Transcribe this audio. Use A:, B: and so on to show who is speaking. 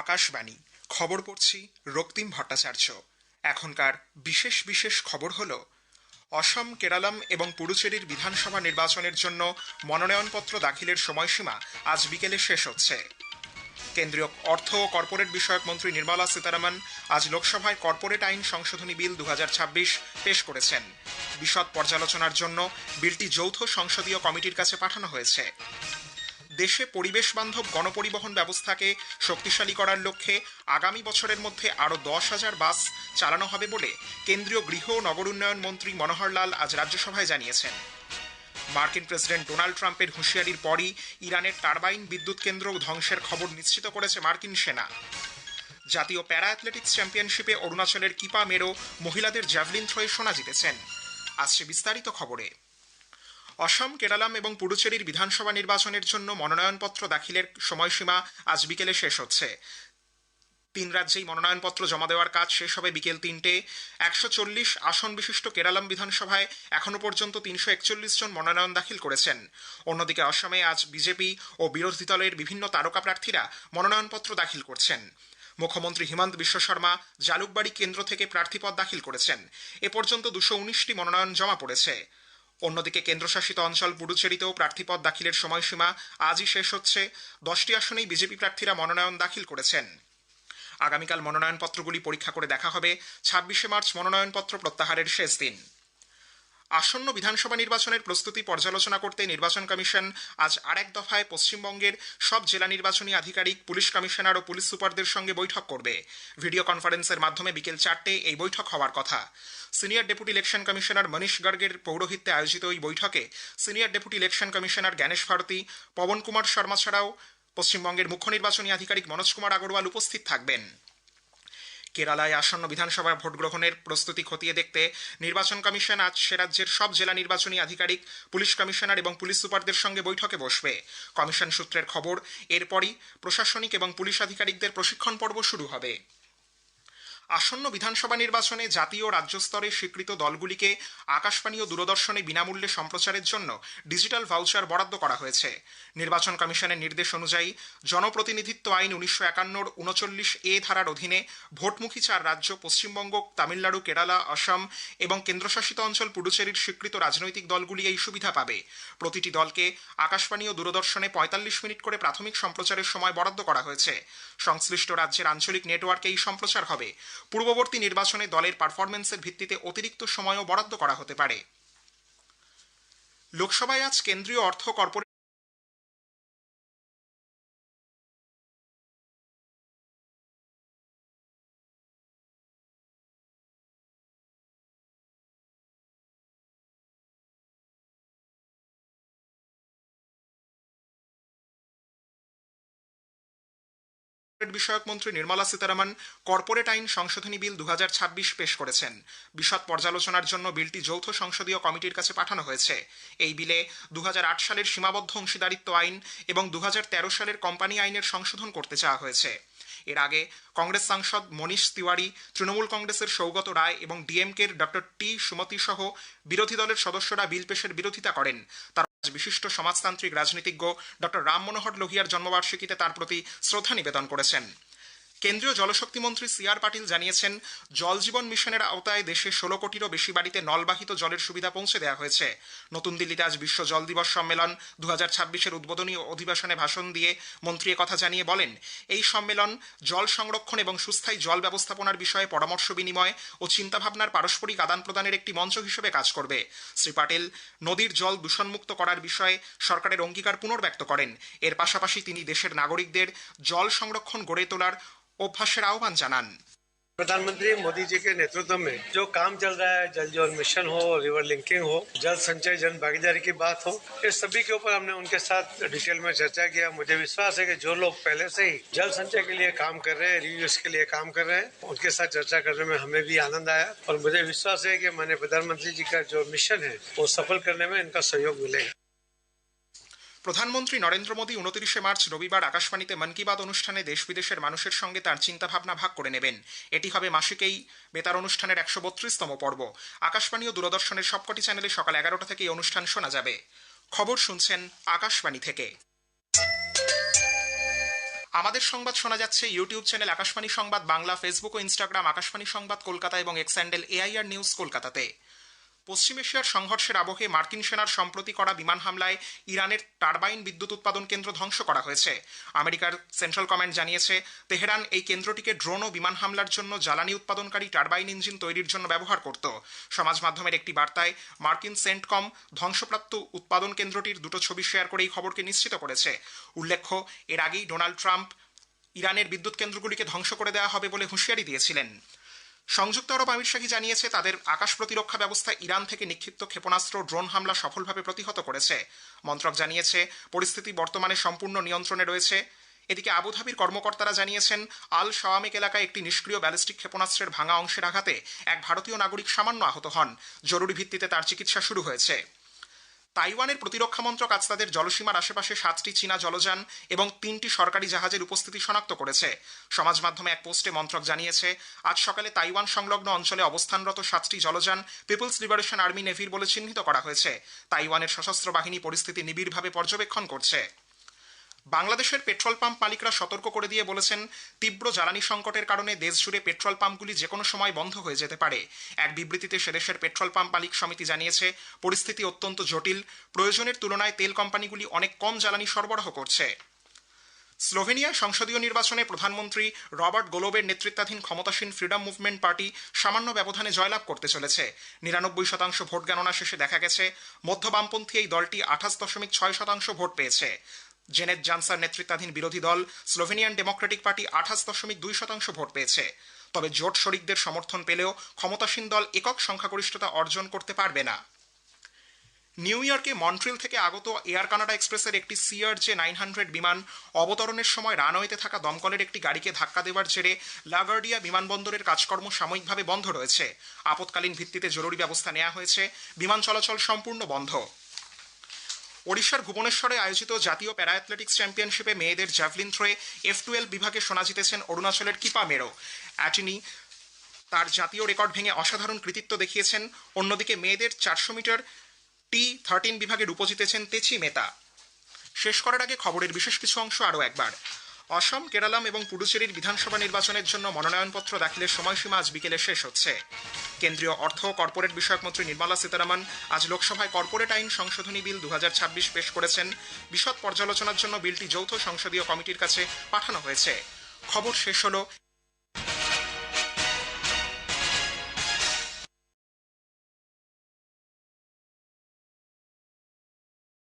A: আকাশবাণী খবর পড়ছি রক্তিম ভট্টাচার্য। এখনকার বিশেষ বিশেষ খবর হলো অসম, কেরালাম এবং পুডুচেরির বিধানসভা নির্বাচনের জন্য মনোনয়নপত্র দাখিলের সময়সীমা আজ বিকেলে শেষ হচ্ছে। কেন্দ্রীয় অর্থ ও কর্পোরেট বিষয়ক মন্ত্রী নির্মলা সীতারামন আজ লোকসভায় কর্পোরেট আইন সংশোধনী বিল 2026 পেশ করেছেন। বিশদ পর্যালোচনার জন্য বিলটি যৌথ সংসদীয় কমিটির কাছে পাঠানো হয়েছে। দেশে পরিবেশ বান্ধব গণপরিবহন ব্যবস্থাকে শক্তিশালী করার লক্ষ্যে আগামী বছরের মধ্যে আরও 10,000 বাস চালানো হবে বলে কেন্দ্রীয় গৃহ ও নগর উন্নয়ন মন্ত্রী মনোহর লাল আজ রাজ্যসভায় জানিয়েছেন। মার্কিন প্রেসিডেন্ট ডোনাল্ড ট্রাম্পের হুঁশিয়ারির পরই ইরানের টারবাইন বিদ্যুৎ কেন্দ্র ধ্বংসের খবর নিশ্চিত করেছে মার্কিন সেনা। জাতীয় প্যারা অ্যাথলেটিক্স চ্যাম্পিয়নশিপে অরুণাচলের কিপা মেরো মহিলাদের জ্যাভলিন থ্রোয়ে সোনা জিতেছেন। আসছে বিস্তারিত খবরে। অসম, কেরালাম এবং পুডুচেরির বিধানসভা নির্বাচনের জন্য মনোনয়নপত্র দাখিলের সময়সীমা আজ বিকেলে শেষ হচ্ছে। 3 রাজ্যেই মনোনয়নপত্র জমা দেওয়ার কাজ শেষ হবে বিকেল 3টে। 140 আসন বিশিষ্ট কেরালাম বিধানসভায় এখনো পর্যন্ত 341 জন মনোনয়ন দাখিল করেছেন। অন্যদিকে অসমে আজ বিজেপি ও বিরোধী দলের বিভিন্ন তারকা প্রার্থীরা মনোনয়নপত্র দাখিল করছেন। মুখ্যমন্ত্রী হিমন্ত বিশ্ব শর্মা জালুকবাড়ি কেন্দ্র থেকে প্রার্থীপদ দাখিল করেছেন। এ পর্যন্ত 219টি মনোনয়ন জমা পড়েছে। অন্যদিকে কেন্দ্রশাসিত অঞ্চল পুডুচেরিতেও প্রার্থীপদ দাখিলের সময়সীমা আজই শেষ হচ্ছে। 10টি আসনেই বিজেপি প্রার্থীরা মনোনয়ন দাখিল করেছেন। আগামীকাল মনোনয়নপত্রগুলি পরীক্ষা করে দেখা হবে। 26শে মার্চ মনোনয়নপত্র প্রত্যাহারের শেষ দিন। আসন্ন বিধানসভা নির্বাচনের প্রস্তুতি পর্যালোচনা করতে নির্বাচন কমিশন আজ আরেক দফায় পশ্চিমবঙ্গের সব জেলা নির্বাচনী আধিকারিক, পুলিশ কমিশনার ও পুলিশ সুপারদের সঙ্গে বৈঠক করবে। ভিডিও কনফারেন্সের মাধ্যমে বিকেল 4টে এই বৈঠক হওয়ার কথা। Senior deputy election commissioner Manish গার্গের পৌরোহিত্যে আয়োজিত ওই বৈঠকে senior deputy election commissioner Gyanesh Bharati, Pawan Kumar Sharma ছাড়াও পশ্চিমবঙ্গের মুখ্য নির্বাচনী আধিকারিক মনোজ কুমার আগরওয়াল উপস্থিত থাকবেন। কেরালায় আসন্ন বিধানসভা ভোট গ্রহণের প্রস্তুতি খতিয়ে দেখতে নির্বাচন কমিশন আজ সে রাজ্যের সব জেলা নির্বাচনী আধিকারিক, পুলিশ কমিশনার এবং পুলিশ সুপারদের সঙ্গে বৈঠকে বসবে। কমিশন সূত্রের খবর, এরপরই প্রশাসনিক এবং পুলিশ আধিকারিকদের প্রশিক্ষণ পর্ব শুরু হবে। আসন্ন বিধানসভা নির্বাচনে জাতীয় ও রাজ্য স্তরে স্বীকৃত দলগুলিকে আকাশবাণী ও দূরদর্শনে বিনামূল্যে সম্প্রচারের জন্য ডিজিটাল ভাউচার বরাদ্দ করা হয়েছে। নির্বাচন কমিশনের নির্দেশ অনুযায়ী জনপ্রতিনিধিত্ব আইন 1951 39A ধারার অধীনে ভোটমুখী 4 রাজ্য পশ্চিমবঙ্গ, তামিলনাড়ু, কেরালা, অসম এবং কেন্দ্রশাসিত অঞ্চল পুডুচেরির স্বীকৃত রাজনৈতিক দলগুলি এই সুবিধা পাবে। প্রতিটি দলকে আকাশবাণী ও দূরদর্শনে 45 মিনিট করে প্রাথমিক সম্প্রচারের সময় বরাদ্দ করা হয়েছে। সংশ্লিষ্ট রাজ্যের আঞ্চলিক নেটওয়ার্কে এই সম্প্রচার হবে। পূর্ববর্তী নির্বাচনে দলের পারফরমেন্সের ভিত্তিতে অতিরিক্ত সময়ও বরাদ্দ করা হতে পারে। লোকসভায় আজ কেন্দ্রীয় অর্থ কর্পোরেট বিষয়ক মন্ত্রী নির্মলা সীতারামন কর্পোরেট আইন সংশোধনী বিল 2026 পেশ করেছেন। বিশদ পর্যালোচনার জন্য বিলটি যৌথ সংসদীয় কমিটির কাছে পাঠানো হয়েছে। এই বিলে 2008 সালের সীমাবদ্ধ অংশীদারিত্ব আইন এবং 2013 সালের কোম্পানি আইনের সংশোধন করতে চাওয়া হয়েছে। এর আগে কংগ্রেস সাংসদ মনীষ তিওয়ারি, তৃণমূল কংগ্রেসের সৌগত রায় এবং ডিএমকের ডক্টর টি সুমতি সহ বিরোধী দলের সদস্যরা বিল পেশের বিরোধিতা করেন। তারা বিশিষ্ট সমাজতান্ত্রিক রাজনীতিজ্ঞ ডক্টর রাম মনোহর লোহিয়ার জন্মবার্ষিকীতে তার প্রতি শ্রদ্ধা নিবেদন করেছেন। কেন্দ্রীয় জলশক্তি মন্ত্রী CR পাটিল জানিয়েছেন, জল জীবন মিশনের আওতায় দেশে 16 কোটিরও বেশি বাড়িতে নলবাহিত জলের সুবিধা পৌঁছে দেওয়া হয়েছে। নতুন দিল্লিতে আজ বিশ্ব জল দিবস সম্মেলন 2026-এর উদ্বোধনী অধিবেশনে ভাষণ দিয়ে মন্ত্রী কথা জানিয়ে বলেন, এই সম্মেলন জল সংরক্ষণ এবং সুস্থায়ী জল ব্যবস্থাপনার বিষয়ে পরামর্শ বিনিময় ও চিন্তাভাবনার পারস্পরিক আদান প্রদানের একটি মঞ্চ হিসেবে কাজ করবে। শ্রী পাটিল নদীর জল দূষণমুক্ত করার বিষয়ে সরকারের অঙ্গীকার পুনর্ব্যক্ত করেন। এর পাশাপাশি তিনি দেশের নাগরিকদের জল সংরক্ষণ গড়ে তোলার অভ্যাসের আহ্বান জানান।
B: प्रधानमंत्री मोदी जी के नेतृत्व में जो काम चल रहा है, जल जीवन मिशन हो, रिवर लिंकिंग हो, जल संचय जन भागीदारी की बात हो, इस सभी के ऊपर हमने उनके साथ डिटेल में चर्चा किया। मुझे विश्वास है कि जो लोग पहले से ही जल संचय के लिए काम कर रहे हैं, रीयूज के लिए काम कर रहे हैं, उनके साथ चर्चा करने में हमें भी आनंद आया और मुझे विश्वास है कि माननीय प्रधानमंत्री जी का जो मिशन है वो सफल करने में इनका सहयोग मिलेगा।
A: প্রধানমন্ত্রী নরেন্দ্র মোদী 29শে মার্চ রবিবার আকাশবাণীতে মন কি বাত অনুষ্ঠানে দেশ বিদেশের মানুষের সঙ্গে তার চিন্তাভাবনা ভাগ করে নেবেন। এটি হবে মাসিক এই বেতার অনুষ্ঠানের 132তম পর্ব। আকাশবাণী ও দূরদর্শনের সবকটি চ্যানেলে সকাল 11টা থেকে এই অনুষ্ঠান শোনা যাবে। খবর শুনছেন আকাশবাণী থেকে। আমাদের সংবাদ শোনা যাচ্ছে ইউটিউব চ্যানেল আকাশবাণী সংবাদ বাংলা, ফেসবুক ও ইনস্টাগ্রাম আকাশবাণী সংবাদ কলকাতা এবং এক্স হ্যান্ডেল এআইআর নিউজ কলকাতাতে। পশ্চিম এশিয়ার সংঘর্ষের আবহে মার্কিন সেনার সম্প্রতি করা বিমান হামলায় ইরানের টারবাইন বিদ্যুৎ উৎপাদন কেন্দ্র ধ্বংস করা হয়েছে। আমেরিকার সেন্ট্রাল কমান্ড জানিয়েছে তেহরান এই কেন্দ্রটিকে ড্রোন ও বিমান হামলার জন্য জ্বালানি উৎপাদনকারী টারবাইন ইঞ্জিন তৈরির জন্য ব্যবহার করত। সমাজ মাধ্যমের একটি বার্তায় মার্কিন সেন্টকম ধ্বংসপ্রাপ্ত উৎপাদন কেন্দ্রটির দুটো ছবি শেয়ার করে এই খবরকে নিশ্চিত করেছে। উল্লেখ্য, এর আগেই ডোনাল্ড ট্রাম্প ইরানের বিদ্যুৎ কেন্দ্রগুলিকে ধ্বংস করে দেওয়া হবে বলে হুঁশিয়ারি দিয়েছিলেন। সংযুক্ত আরব আমিরশাহী জানিয়েছে তাদের আকাশ প্রতিরক্ষা ব্যবস্থা ইরান থেকে নিক্ষিপ্ত ক্ষেপণাস্ত্র ড্রোন হামলা সফলভাবে প্রতিহত করেছে। মন্ত্রক জানিয়েছে পরিস্থিতি বর্তমানে সম্পূর্ণ নিয়ন্ত্রণে রয়েছে। এদিকে আবুধাবির কর্মকর্তারা জানিয়েছেন আল শাওয়ামেক এলাকায় একটি নিষ্ক্রিয় ব্যালিস্টিক ক্ষেপণাস্ত্রের ভাঙা অংশের আঘাতে এক ভারতীয় নাগরিক সামান্য আহত হন। জরুরি ভিত্তিতে তার চিকিৎসা শুরু হয়েছে। তাইওয়ানের প্রতিরক্ষা মন্ত্রক আজ তাদের জলসীমার আশেপাশে 7টি চীনা জলযান এবং 3টি সরকারি জাহাজের উপস্থিতি শনাক্ত করেছে। সমাজ মাধ্যমে এক পোস্টে মন্ত্রক জানিয়েছে আজ সকালে তাইওয়ান সংলগ্ন অঞ্চলে অবস্থানরত 7টি জলযান পিপলস লিবারেশন আর্মি নেভির বলে চিহ্নিত করা হয়েছে। তাইওয়ানের সশস্ত্র বাহিনী পরিস্থিতি নিবিড়ভাবে পর্যবেক্ষণ করছে। বাংলাদেশের পেট্রোল পাম্প মালিকরা সতর্ক করে দিয়ে বলেছেন তীব্র জ্বালানি সংকটের কারণে দেশজুড়ে পেট্রোল পাম্পগুলি যে কোনো সময় বন্ধ হয়ে যেতে পারে। এক বিবৃতিতে সেদেশের পেট্রোল পাম্প মালিক সমিতি জানিয়েছে পরিস্থিতি অত্যন্ত জটিল, প্রয়োজনের তুলনায় তেল কোম্পানিগুলি অনেক কম জ্বালানি সরবরাহ করছে। স্লোভেনিয়ায় সংসদীয় নির্বাচনে প্রধানমন্ত্রী রবার্ট গোলোবের নেতৃত্বাধীন ক্ষমতাসীন ফ্রিডম মুভমেন্ট পার্টি সামান্য ব্যবধানে জয়লাভ করতে চলেছে। 99% ভোট গণনা শেষে দেখা গেছে মধ্য বামপন্থী এই দলটি 28.6% ভোট পেয়েছে। জেনেট জানসার নেতৃত্বাধীন বিরোধী দল স্লোভেনিয়ান ডেমোক্রেটিক পার্টি 28.2% ভোট পেয়েছে। তবে জোট শরিকদের সমর্থন পেলেও ক্ষমতাসীন দল একক সংখ্যাগরিষ্ঠতা অর্জন করতে পারবে না। নিউ ইয়র্কে মন্ট্রিল থেকে আগত এয়ার কানাডা এক্সপ্রেসের একটি সিআরজে 900 বিমান অবতরণের সময় রানওয়েতে থাকা দমকলের একটি গাড়িকে ধাক্কা দেওয়ার জেরে লাগার্ডিয়া বিমানবন্দরের কাজকর্ম সাময়িকভাবে বন্ধ রয়েছে। আপৎকালীন ভিত্তিতে জরুরি ব্যবস্থা নেওয়া হয়েছে। বিমান চলাচল সম্পূর্ণ বন্ধ। ওড়িশার ভুবনেশ্বরে আয়োজিত জাতীয় প্যারা অ্যাথলেটিক্স চ্যাম্পিয়নশিপে মেয়েদের জ্যাভলিন থ্রোয়ে F12 বিভাগে সোনা জিতেছেন অরুণাচলের কিপা মেরো। অ্যাটিনি তার জাতীয় রেকর্ড ভেঙে অসাধারণ কৃতিত্ব দেখিয়েছেন। অন্যদিকে মেয়েদের 400 মিটার T13 বিভাগে রূপো জিতেছেন তেচি মেতা। শেষ করার আগে খবরের বিশেষ কিছু অংশ আরও একবার। অসম, কেরালাম এবং পুডুচেরির বিধানসভা নির্বাচনের জন্য মনোনয়নপত্র দাখিলের সময়সীমা আজ বিকেলে শেষ হচ্ছে। কেন্দ্রীয় অর্থ ও কর্পোরেট বিষয়ক মন্ত্রী নির্মলা সীতারামন আজ লোকসভায় কর্পোরেট আইন সংশোধনী বিল 2026 পেশ করেছেন। বিশদ পর্যালোচনার জন্য বিলটি যৌথ সংসদীয় কমিটির কাছে পাঠানো হয়েছে। খবর শেষ হলো।